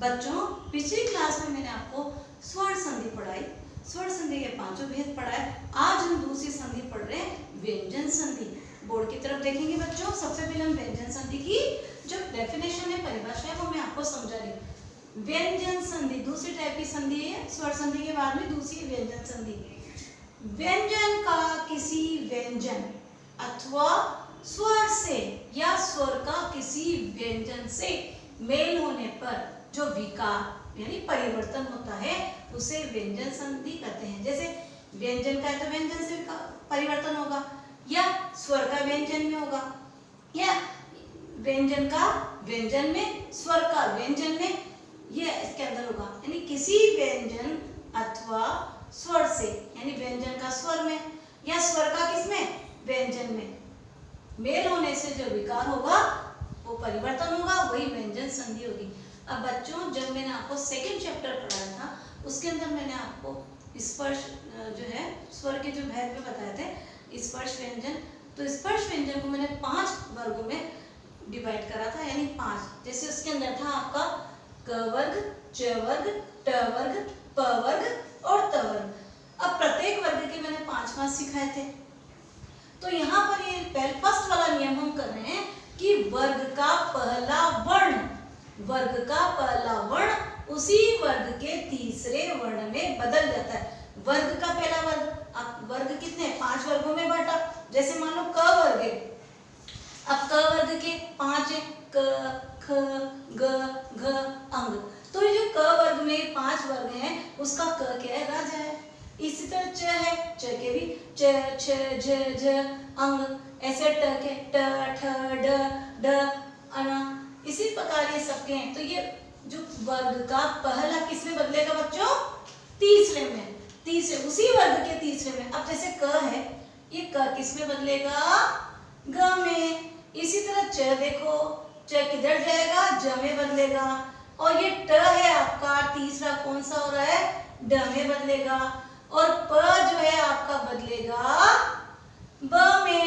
बच्चों पिछली क्लास में मैंने आपको स्वर्ण संधि पढ़ाई, स्वर्ण संधि के पांचों भेद पढ़ाए। आज हम दूसरी संधि पढ़ रहे हैं, व्यंजन संधि। बोर्ड की तरफ देखेंगे बच्चों। सबसे पहले हम व्यंजन संधि की जो डेफिनेशन है, परिभाषा है, वो मैं आपको समझा रही हूँ। व्यंजन संधि दूसरी टाइप की संधि है, स्वर संधि के बाद में दूसरी व्यंजन संधि। व्यंजन का किसी व्यंजन अथवा स्वर से या स्वर का किसी व्यंजन से मेल होने पर जो विकार यानी परिवर्तन होता है उसे व्यंजन संधि कहते हैं। जैसे व्यंजन का है तो व्यंजन से परिवर्तन होगा, या स्वर का व्यंजन में होगा, या व्यंजन का व्यंजन में, स्वर का व्यंजन में, ये इसके अंदर होगा। यानी किसी व्यंजन अथवा स्वर से, यानी व्यंजन का स्वर में या स्वर का किसमें, व्यंजन में मेल होने से जो विकार होगा वो परिवर्तन होगा, वही व्यंजन संधि होगी। अब बच्चों जब मैंने आपको सेकंड चैप्टर पढ़ाया था उसके अंदर मैंने आपको स्पर्श जो है स्वर के जो भेद में बताए थे, स्पर्श व्यंजन। तो स्पर्श व्यंजन को मैंने 5 वर्गों में डिवाइड करा था, यानी 5। जैसे उसके अंदर था आपका क वर्ग, च वर्ग, ट वर्ग, प वर्ग और त वर्ग। अब प्रत्येक वर्ग के मैंने 5 सिखाए थे। तो यहाँ पर ये फर्स्ट वाला नियम हम कर रहे हैं कि वर्ग का पहला वर्ण उसी वर्ग के तीसरे वर्ण में बदल जाता है। वर्ग का पहला वर्ग, अब वर्ग कितने 5 वर्गों में बांटा। जैसे मान लो क वर्ग है, अब क वर्ग के 5 है, क, ख, ग, घ, अंग। तो ये जो क वर्ग में 5 वर्ग हैं उसका क क्या है, राजा है। इसी तरह च है, च के भी च, छ, झ, झ, अंग। ऐसे ट के ट, ठ, ड, ड, अन। इसी प्रकार ये सबके हैं। तो ये जो वर्ग का पहला किसमें बदलेगा बच्चों, तीसरे में, तीसरे उसी वर्ग के तीसरे में। अब जैसे क है, ये क किसमें बदलेगा, ग में। इसी तरह च देखो, च किधर जाएगा, ज में बदलेगा। और ये ट है आपका तीसरा कौन सा हो रहा है, ड में बदलेगा। और प जो है आपका बदलेगा ब में,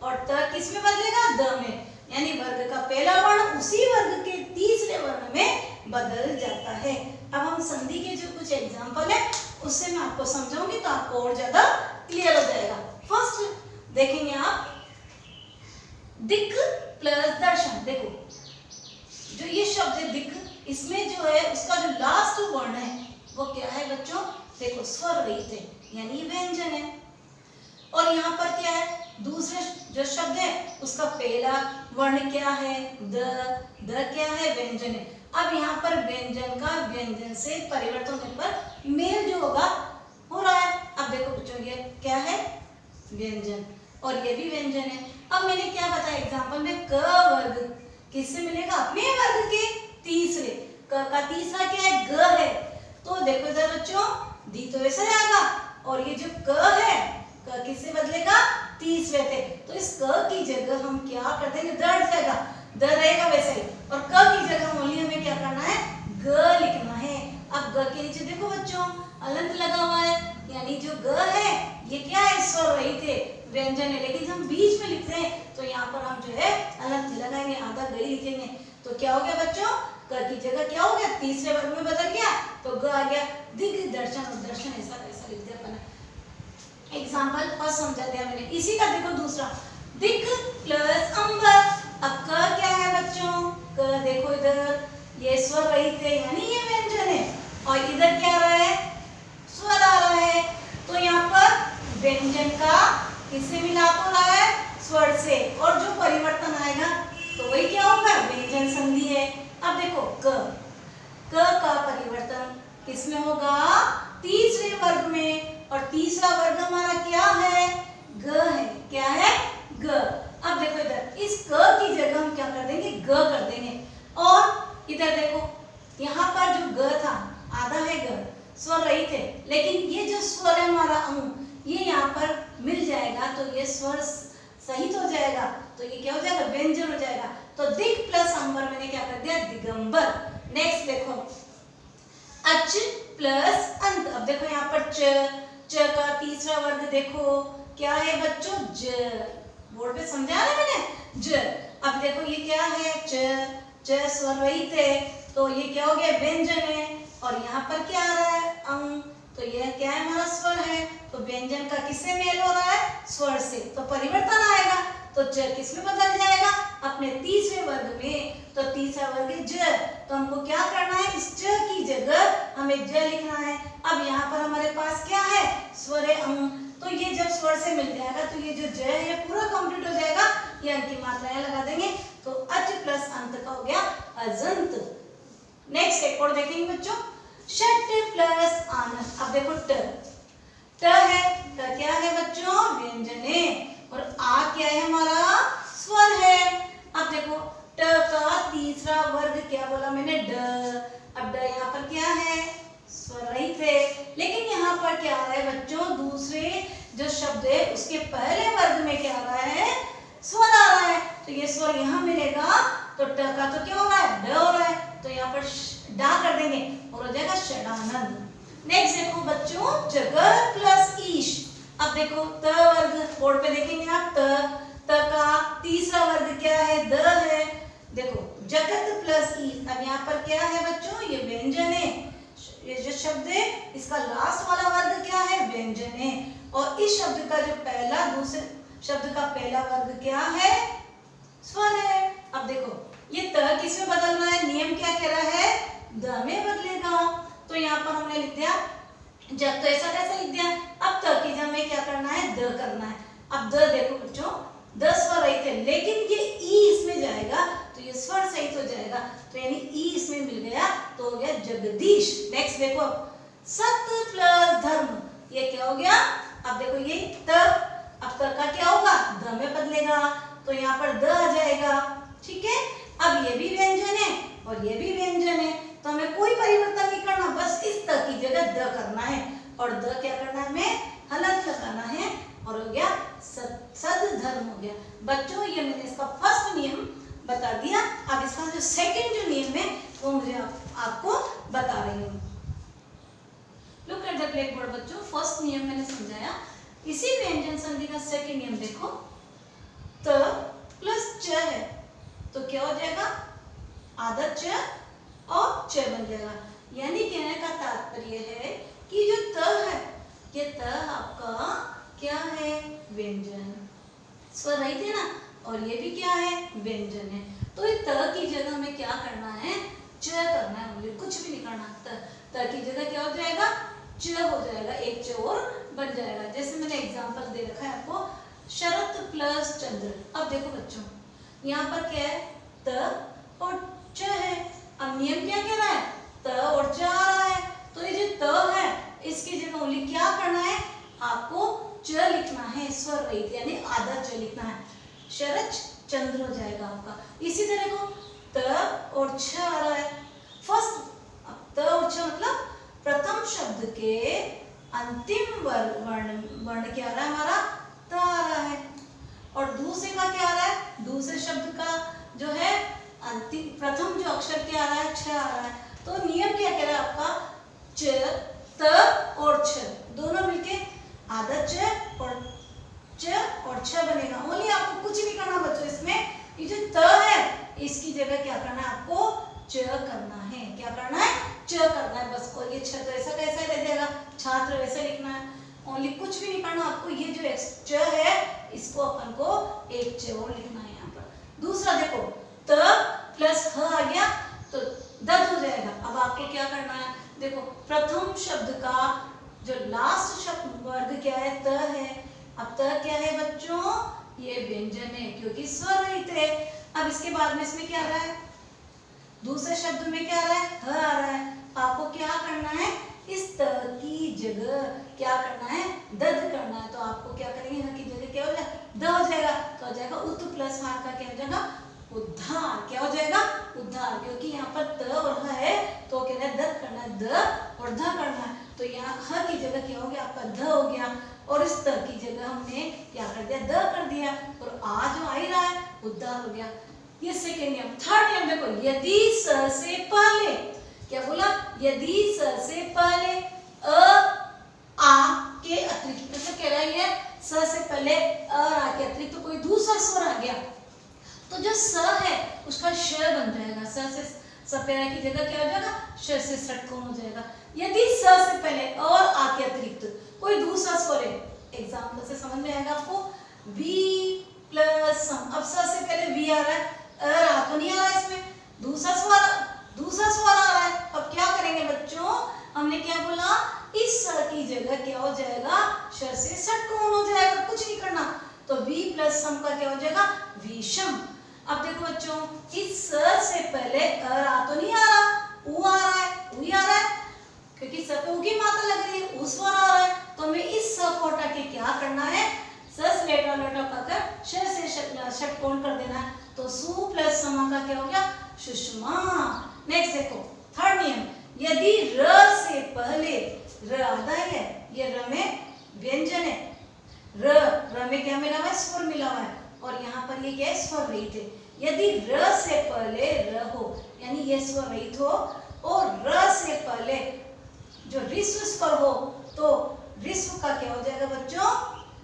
और त किस में बदलेगा, द में। यानी वर्ग का पहला वर्ण उसी वर्ग के तीसरे वर्ण में बदल जाता है। अब हम संधि के जो कुछ एग्जांपल है उससे मैं आपको समझाऊंगी तो आपको और ज्यादा क्लियर हो जाएगा। फर्स्ट देखेंगे आप, दिक् प्लस दर्शन। देखो जो ये शब्द है दिक्, इसमें जो है उसका जो लास्ट वर्ण है वो क्या है बच्चों, देखो स्वर रहित है, यानी व्यंजन है। और यहाँ पर क्या है, दूसरे जो शब्द है उसका पहला वर्ण क्या है, द क्या है, व्यंजन है। अब यहाँ पर व्यंजन का व्यंजन से परिवर्तन होने पर मेल जो होगा हो रहा है। अब देखो बच्चों ये क्या है, व्यंजन, और ये भी व्यंजन है। अब मैंने क्या बताया एग्जांपल में, क वर्ग किससे मिलेगा, अपने वर्ग के तीसरे। क का तीसरा क्या है, ग है। तो देखो इधर बच्चों दी तो ऐसा आएगा, और ये जो क है, क किससे बदलेगा, तीसरे थे। तो इस क की जगह हम क्या कर देंगे, द रहेगा, द रहेगा वैसे ही। और क की जगह ओनली हमें क्या करना है, ग लिखना है। अब ग के नीचे देखो बच्चों अलंत लगा हुआ है, यानी जो ग है ये क्या है, स्वर रहित है, व्यंजन है। लेकिन हम बीच में लिखते हैं तो यहाँ पर हम जो है अलंत लगाएंगे, आधा ग ही लिखेंगे। तो क्या हो गया बच्चों, क की जगह क्या हो गया, तीसरे वर्ग में बदल गया, तो ग आ गया। दिग् दर्शन, और दर्शन ऐसा कैसा लिख दिया अपना। एग्जाम्पल फर्स्ट समझा दिया मैंने। इसी का देखो दूसरा, दिक् प्लस अंबर। अब क क्या है बच्चों, क देखो इधर ये स्वर रहित है, यानी ये व्यंजन है। और इधर क्या आ रहा है, स्वर आ रहा है। तो यहाँ पर व्यंजन का किससे मिलाप हो रहा है, स्वर से। और जो परिवर्तन आएगा तो वही क्या होगा, व्यंजन संधि है। अब देखो क का परिवर्तन किसमें होगा, तीसरे वर्ग में। और तीसरा वर्ग हमारा क्या है, ग है। क्या है, ग। अब देखो इधर इस क की जगह हम क्या कर देंगे, ग कर देंगे। और इधर देखो यहाँ पर जो ग था, आधा है ग, स्वर रहित है, लेकिन ये जो स्वर है हमारा अंग, ये यहाँ पर मिल जाएगा तो ये स्वर सहित हो जाएगा, तो ये क्या हो जाएगा, व्यंजन हो जाएगा। तो दिक् प्लस अंबर मैंने क्या कर दिया, दिगंबर। नेक्स्ट देखो, अच प्लस अंत। अब देखो यहाँ पर च का तीसरा वर्ग देखो क्या है बच्चों, ज। बोर्ड पे समझा ना मैंने, ज। अब देखो ये क्या है, च च स्वर रहित है, तो ये क्या हो गया व्यंजन है। और यहाँ पर क्या आ रहा है अंग, तो यह क्या है हमारा स्वर है, तो व्यंजन का किससे मेल हो रहा है, स्वर से, तो परिवर्तन आएगा। तो च किस में बदल जाएगा, अपने तीसरे वर्ग में। तो तीसरा वर्ग है ज, तो हमको क्या करना है, इस च की जगह हमें ज लिखना है। अब यहाँ पर हमारे पास क्या है, स्वर है अंग, तो ये जब स्वर से मिल जाएगा तो ये जो ज है ये पूरा कंप्लीट हो जाएगा, ये अंक की मात्राएं लगा देंगे, तो अच प्लस अंत का हो गया अजंत। नेक्स्ट एक और देखेंगे बच्चों, षट प्लस आन। अब देखो ट है, ट क्या है बच्चों, व्यंजन है, और आ क्या है हमारा, स्वर है। अब देखो ट का तीसरा वर्ग क्या बोला मैंने, ड। अब ड यहाँ पर क्या है, स्वर रहित है, लेकिन यहाँ पर क्या आ रहा है बच्चों, दूसरे जो शब्द है उसके पहले वर्ग में क्या आ रहा है, स्वर आ रहा है, तो ये स्वर यहाँ मिलेगा, तो ट का तो क्या हो रहा है, ड हो रहा है, तो यहाँ पर डा कर देंगे और हो जाएगा षडानंद। नेक्स्ट देखो बच्चों, जगत प्लस ईश। अब देखो त वर्ग, बोर्ड पे देखेंगे आप, त का तीसरा वर्ग क्या है, द है। देखो जगत प्लस ईश, अब यहाँ पर क्या है बच्चों, ये व्यंजन है, ये जो शब्द है इसका लास्ट वाला वर्ग क्या है, व्यंजन है, और इस शब्द का जो पहला, दूसरे शब्द का पहला वर्ग क्या है, स्वर है। अब देखो ये त किस में बदल रहा है, नियम क्या कह रहा है, द में बदलेगा, तो यहाँ पर हमने लिख दिया जब, तो ऐसा कैसे लिख दिया। अब त की जगह में क्या करना है, द करना है। अब द देखो बच्चों, द स्वर रहित है, लेकिन ये ई इसमें जाएगा तो ये स्वर सहित हो जाएगा, तो यानी ई इसमें मिल गया, तो हो गया जगदीश। नेक्स्ट देखो, सत्य प्लस धर्म, ये क्या हो गया, अब देखो ये त, अब त का क्या होगा, ध में बदलेगा, तो यहाँ पर द आ जाएगा, ठीक है। अब ये भी व्यंजन है और ये भी व्यंजन है, तो हमें कोई परिवर्तन नहीं करना, बस इस त की जगह द करना है, और द क्या करना है, हमें हलंत लगाना है, और हो गया सद धर्म हो गया। बच्चों ये मैंने इसका फर्स्ट नियम बता दिया, अब इसका जो सेकंड जो नियम है वो मुझे आपको बता रही हूँ। Look at the black board बच्चों, फर्स्ट नियम मैंने समझाया, इसी व्यंजन संधि का सेकंड नियम देखो, त प्लस च है, तो क्या हो जाएगा, आधा च और च बन जाएगा। यानी कहने का तात्पर्य है कि जो त है, ये त आपका क्या है, व्यंजन, स्वर रहित है ना, और ये भी क्या है, व्यंजन है, तो ये त की जगह में क्या करना है, च करना है, मुझे कुछ भी नहीं करना, त की जगह क्या हो जाएगा, च हो जाएगा, एक च और बन जाएगा। जैसे मैंने एग्जांपल दे रखा है आपको, शरत प्लस चंद्र। अब देखो बच्चों यहाँ पर क्या है, त और च है, अब नियम क्या कह रहा है, त और च आ रहा है, तो ये जो त है इसकी जगह ओनली क्या करना है, आपको च लिखना है, स्वर रहित, यानी आधा च लिखना है, शरत चंद्र हो जाएगा आपका। इसी तरह को त और छ आ रहा है, फर्स्ट त और छ मतलब प्रथम शब्द के अंतिम वर्ण क्या आ रहा है हमारा, त आ रहा है, और दूसरे का क्या आ रहा है, दूसरे शब्द का जो है अंतिम प्रथम जो अक्षर क्या आ रहा है, छ आ रहा है, तो नियम क्या कह रहा है आपका, च त और छ दोनों मिलके आधा च और छ बनेगा। ओनली आपको कुछ नहीं करना बच्चों, इसमें ये जो त है इसकी जगह क्या करना है, आपको च करना है, क्या करना है, च करना है, बस। को ये छ तो ऐसा कैसा रह जाएगा, छात्र वैसे लिखना है, ओनली कुछ भी नहीं करना आपको, ये जो च है इसको अपन को एक च और लिखना है यहाँ पर। दूसरा देखो, त प्लस ह आ गया तो दद हो जाएगा। अब आपको क्या करना है, देखो प्रथम शब्द का जो लास्ट शब्द वर्ग क्या है, त है, अब त क्या है बच्चों, ये व्यंजन है क्योंकि स्वर रहित है। अब इसके बाद में इसमें क्या आ रहा है, दूसरे शब्द में क्या आ रहा है, ह आ रहा है, आपको क्या करना है, इस त की जगह क्या करना है, दद करना है, तो आपको क्या करेंगे, ह की जगह क्या हो जाएगा, द हो जाएगा, तो हो जाएगा उत प्लस हा का क्या हो जाएगा, उद्धार, क्या हो जाएगा, उद्धार, क्योंकि यहाँ पर त और ह है तो क्या है, दद करना है, द और ध करना है, तो यहाँ ह की जगह क्या हो गया, आपका ध हो गया, और इस त की जगह हमने क्या कर दिया, द कर दिया, और आ जो आ ही रहा है, उद्धार हो गया। ये सेकेंड नियम। थर्ड नियम देखो, यदि स से पहले, क्या बोला, यदि स से पहले आ के अतिरिक्त, तो कह रहा है स से पहले आ के अतिरिक्त तो कोई दूसरा स्वर आ गया, तो जो स है उसका श बन जाएगा, स से सपेरा की जगह क्या हो जाएगा, श से षटकोण हो जाएगा। यदि स से पहले और आके अतिरिक्त कोई दूसरा स्वर है, एग्जाम्पल से समझ में आएगा आपको, वी प्लस सम। अब स से पहले वी आ रहा है, आ तो नहीं आ रहा है, इसमें दूसरा स्वर आ रहा है। अब क्या करेंगे बच्चों, हमने क्या बोला, इस स की जगह क्या हो जाएगा, श से षटकोण हो जाएगा, कुछ नहीं करना। तो v प्लस सम का क्या हो जाएगा, विषम। अब देखो बच्चों, इस स से पहले आ तो नहीं आ रहा, उ आ रहा है, उ आ रहा है, क्योंकि स पे उ की मात्रा लग रही है, उ स्वर आ रहा है। तो हमें इस स को हटा के क्या करना है, स से लेटा लेटा पाकर श से षटकोण कर देना है। तो सु प्लस समा का क्या हो गया, सुषमा। नेक्स्ट देखो थर्ड नियम, यदि र से पहले र आधा है, ये र में व्यंजन है, र में क्या मिला हुआ है, स्वर मिला हुआ है, और यहाँ पर ये क्या है, स्वर रहित है। यदि र से पहले र हो, यानी ये स्वर रहित हो, और र से पहले जो ऋस्व स्वर हो, तो ऋस्व का क्या हो जाएगा बच्चों,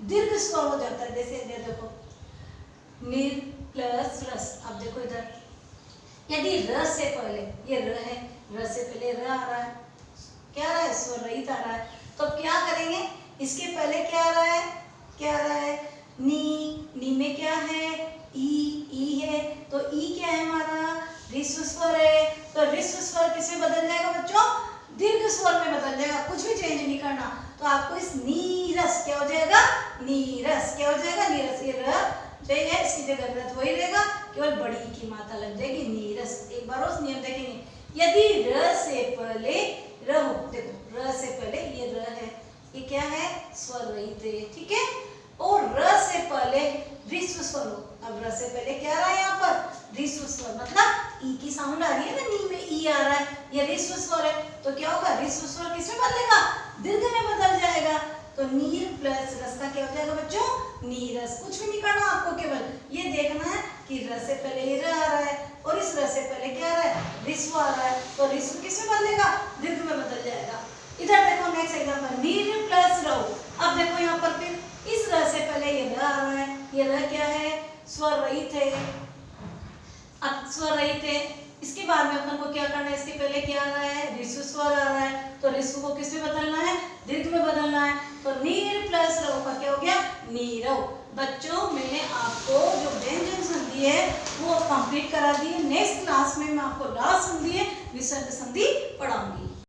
दीर्घ स्वर हो जाता है। जैसे ये देखो नीर प्लस रस। अब देखो इधर, यदि र से पहले, ये र है, र से पहले र आ रहा है, क्या आ रहा है, स्वर रहित आ रहा है, तो क्या करेंगे, इसके पहले क्या आ रहा है, क्या आ रहा है, नी में क्या है, ई है, तो ई क्या है हमारा, ऋस्व स्वर है। तो ऋस्व स्वर किसमें बदल जाएगा बच्चों, दीर्घ स्वर में बदल जाएगा, कुछ भी चेंज नहीं करना। तो आपको इस नीरस क्या हो जाएगा, नीरस क्या हो जाएगा, नीरस। ये र है, इसकी जगह रथ वही रहेगा, केवल बड़ी की मात्रा लग जाएगी, नीरस। एक बार उस नियम देखेंगे, यदि र से पहले र हो, देखो र से पहले ये र है, ये क्या है, स्वर रहित है, ठीक है, और र से पहले ऋस्व स्वर हो। अब र से पहले क्या आ रहा है, यहाँ पर ऋस्व स्वर, मतलब ई की साउंड आ रही है ना, नी में ई आ रहा है, ये ऋस्व स्वर है, तो क्या होगा, ऋस्व स्वर किसमें बदलेगा, दीर्घ में बदल जाएगा। तो नीर प्लस रस का क्या हो जाएगा बच्चों, नीरस। कुछ भी नहीं करना आपको, केवल ये देखना है कि र से पहले ये र आ रहा है, और इस र से पहले क्या आ रहा है, ऋस्व आ रहा है, तो ऋस्व किसमें बदलेगा, दीर्घ में बदल जाएगा। इधर देखो नेक्स्ट एग्जांपल, नीर प्लस रव। अब देखो यहाँ पर फिर इस र से पहले ये र आ रहा है, ये र क्या है, स्वर रहित है। अब स्वर रहित है, इसके बाद में अपन को क्या करना है, इसके पहले क्या आ रहा है, ऋस्व स्वर आ रहा है, तो ऋस्व को किस में बदलना है, दीर्घ में बदलना है। तो नीर प्लस रव का क्या हो गया, नीरव। बच्चों मैंने आपको जो व्यंजन संधि है वो कंप्लीट करा दी है। नेक्स्ट क्लास में मैं आपको लास्ट संधि है, विसर्ग संधि पढ़ाऊंगी।